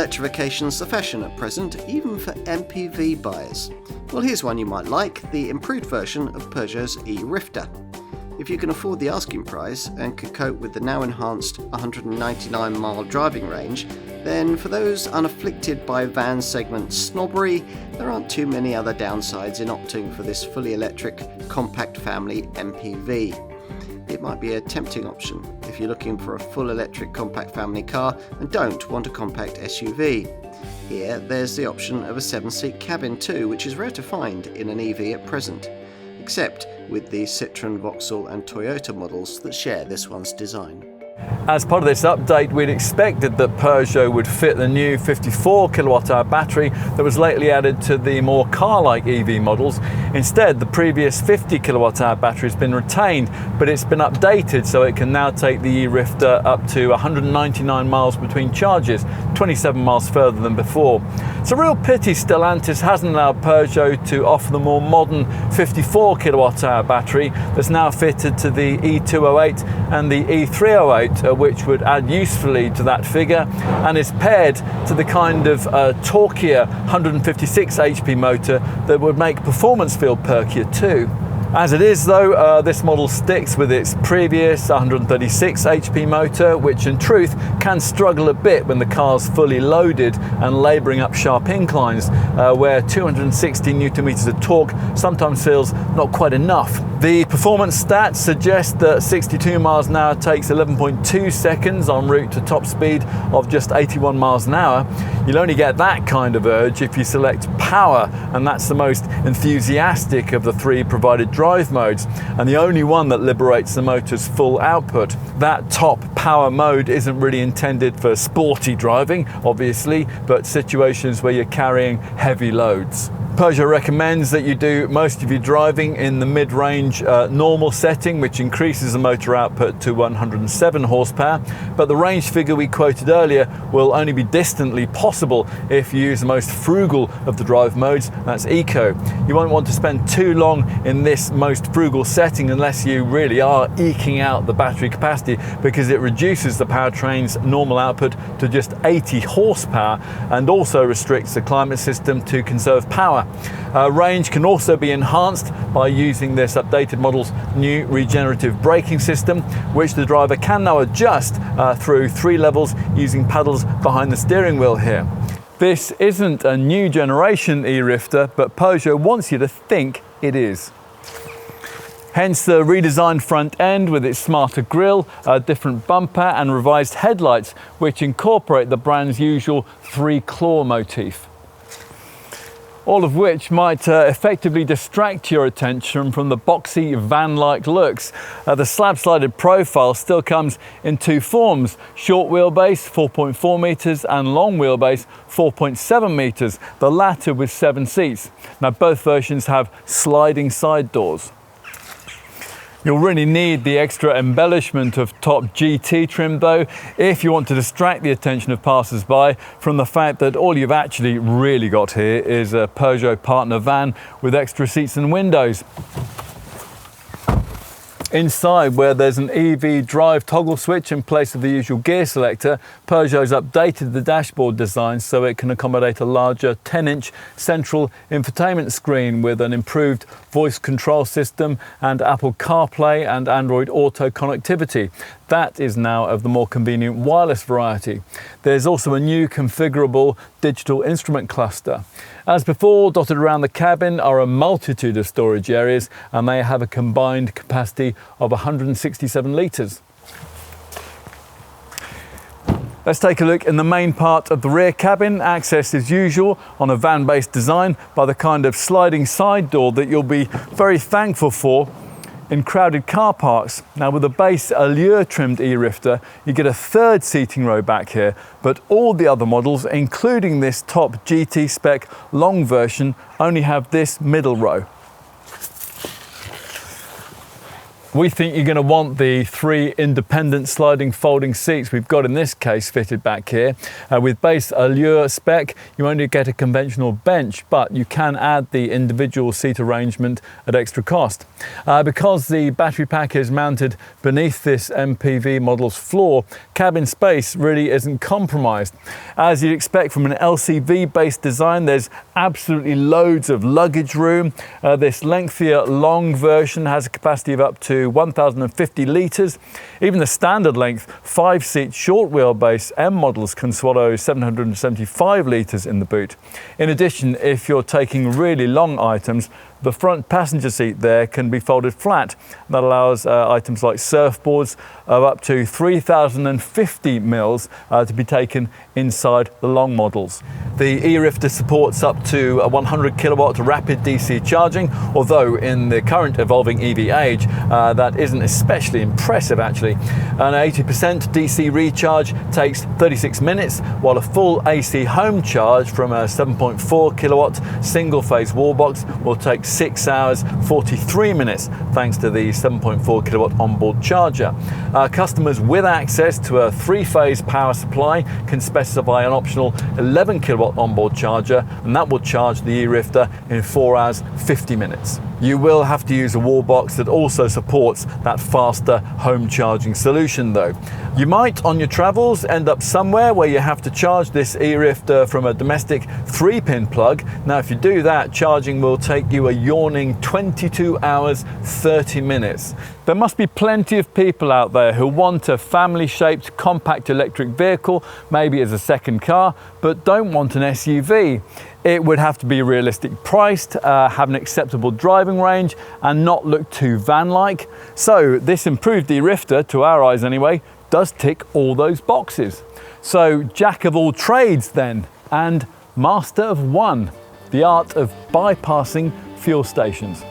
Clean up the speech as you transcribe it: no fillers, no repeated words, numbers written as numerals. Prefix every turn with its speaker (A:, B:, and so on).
A: electrification's the fashion at present, even for MPV buyers. Well, here's one you might like, the improved version of Peugeot's e-Rifter. If you can afford the asking price and could cope with the now enhanced 199-mile driving range, then for those unafflicted by van segment snobbery, there aren't too many other downsides in opting for this fully electric compact family MPV. It might be a tempting option if you're looking for a full electric compact family car and don't want a compact SUV. Here, there's the option of a 7-seat cabin too, which is rare to find in an EV at present, except with the Citroën, Vauxhall and Toyota models that share this one's design.
B: As part of this update, we'd expected that Peugeot would fit the new 54 kilowatt-hour battery that was lately added to the more car-like EV models. Instead, the previous 50 kilowatt-hour battery has been retained, but it's been updated so it can now take the e-Rifter up to 199 miles between charges, 27 miles further than before. It's a real pity Stellantis hasn't allowed Peugeot to offer the more modern 54 kilowatt-hour battery that's now fitted to the E208 and the E308, which would add usefully to that figure, and is paired to the kind of torquier 156 HP motor that would make performance feel perkier too. As it is though, this model sticks with its previous 136 HP motor, which in truth can struggle a bit when the car's fully loaded and labouring up sharp inclines, where 260 Newton meters of torque sometimes feels not quite enough. The performance stats suggest that 62 miles an hour takes 11.2 seconds en route to top speed of just 81 miles an hour. You'll only get that kind of urge if you select power, and that's the most enthusiastic of the three provided drive modes, and the only one that liberates the motor's full output. That top power mode isn't really intended for sporty driving, obviously, but situations where you're carrying heavy loads. Peugeot recommends that you do most of your driving in the mid-range normal setting, which increases the motor output to 107 horsepower, but the range figure we quoted earlier will only be distantly possible if you use the most frugal of the drive modes, that's Eco. You won't want to spend too long in this most frugal setting unless you really are eking out the battery capacity, because it reduces the powertrain's normal output to just 80 horsepower and also restricts the climate system to conserve power. Range can also be enhanced by using this updated model's new regenerative braking system, which the driver can now adjust through 3 levels using paddles behind the steering wheel here. This isn't a new generation e-Rifter, but Peugeot wants you to think it is. Hence the redesigned front end with its smarter grille, a different bumper and revised headlights, which incorporate the brand's usual 3-claw motif. All of which might effectively distract your attention from the boxy van-like looks. The slab-sided profile still comes in 2 forms, short wheelbase 4.4 metres and long wheelbase 4.7 metres, the latter with 7 seats. Now both versions have sliding side doors. You'll really need the extra embellishment of top GT trim though, if you want to distract the attention of passers-by from the fact that all you've actually really got here is a Peugeot partner van with extra seats and windows. Inside, where there's an EV drive toggle switch in place of the usual gear selector, Peugeot's updated the dashboard design so it can accommodate a larger 10-inch central infotainment screen with an improved voice control system and Apple CarPlay and Android Auto connectivity. That is now of the more convenient wireless variety. There's also a new configurable digital instrument cluster. As before, dotted around the cabin are a multitude of storage areas, and they have a combined capacity of 167 litres. Let's take a look in the main part of the rear cabin. Access as usual on a van-based design by the kind of sliding side door that you'll be very thankful for in crowded car parks. Now with the base Allure trimmed e-Rifter, you get a 3rd seating row back here, but all the other models, including this top GT spec long version, only have this middle row. We think you're going to want the 3 independent sliding folding seats we've got in this case fitted back here. With base Allure spec, you only get a conventional bench, but you can add the individual seat arrangement at extra cost. Because the battery pack is mounted beneath this MPV model's floor, cabin space really isn't compromised. As you'd expect from an LCV-based design, there's absolutely loads of luggage room. This lengthier long version has a capacity of up to 1,050 litres. Even the standard length 5-seat short wheelbase M models can swallow 775 litres in the boot. In addition, if you're taking really long items, the front passenger seat there can be folded flat. That allows items like surfboards of up to 3,050 mils to be taken inside the long models. The e-Rifter supports up to a 100 kilowatt rapid DC charging, although in the current evolving EV age, that isn't especially impressive actually. An 80% DC recharge takes 36 minutes, while a full AC home charge from a 7.4 kilowatt single phase wall box will take 6 hours 43 minutes thanks to the 7.4 kilowatt onboard charger. Customers with access to a 3-phase power supply can specify an optional 11 kilowatt onboard charger, and that will charge the e-Rifter in 4 hours 50 minutes. You will have to use a wall box that also supports that faster home charging solution though. You might on your travels end up somewhere where you have to charge this e-Rifter from a domestic 3-pin plug. Now if you do that, charging will take you a yawning 22 hours 30 minutes. There must be plenty of people out there who want a family-shaped compact electric vehicle, maybe as a second car, but don't want an SUV. It would have to be realistic priced, have an acceptable driving range, and not look too van-like. So this improved e-Rifter, to our eyes anyway, does tick all those boxes. So jack of all trades then, and master of one, the art of bypassing fuel stations.